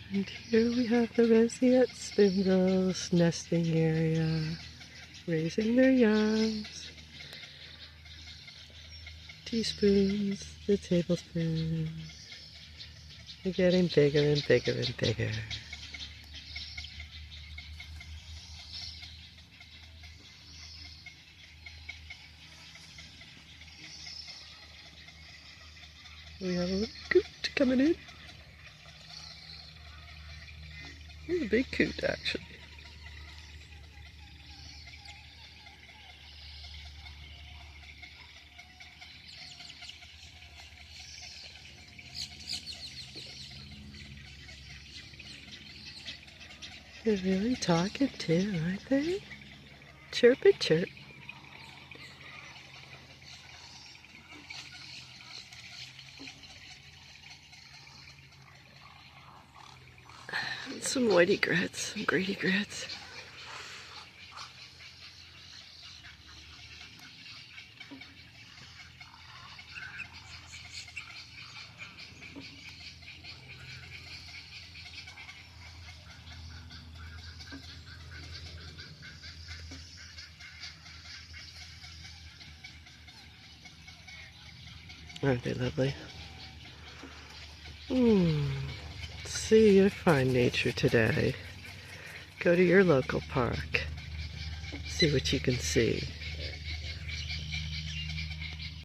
And here we have the Roseate Spoonbills nesting area, raising their youngs. Teaspoons, the tablespoons. They're getting bigger and bigger and bigger. We have a little coot coming in. Here's a big coot, actually. They're really talking too, aren't they? Chirp and chirp. Some white egrets, some great egrets. Aren't they lovely? See you find nature today. Go to your local park. See what you can see.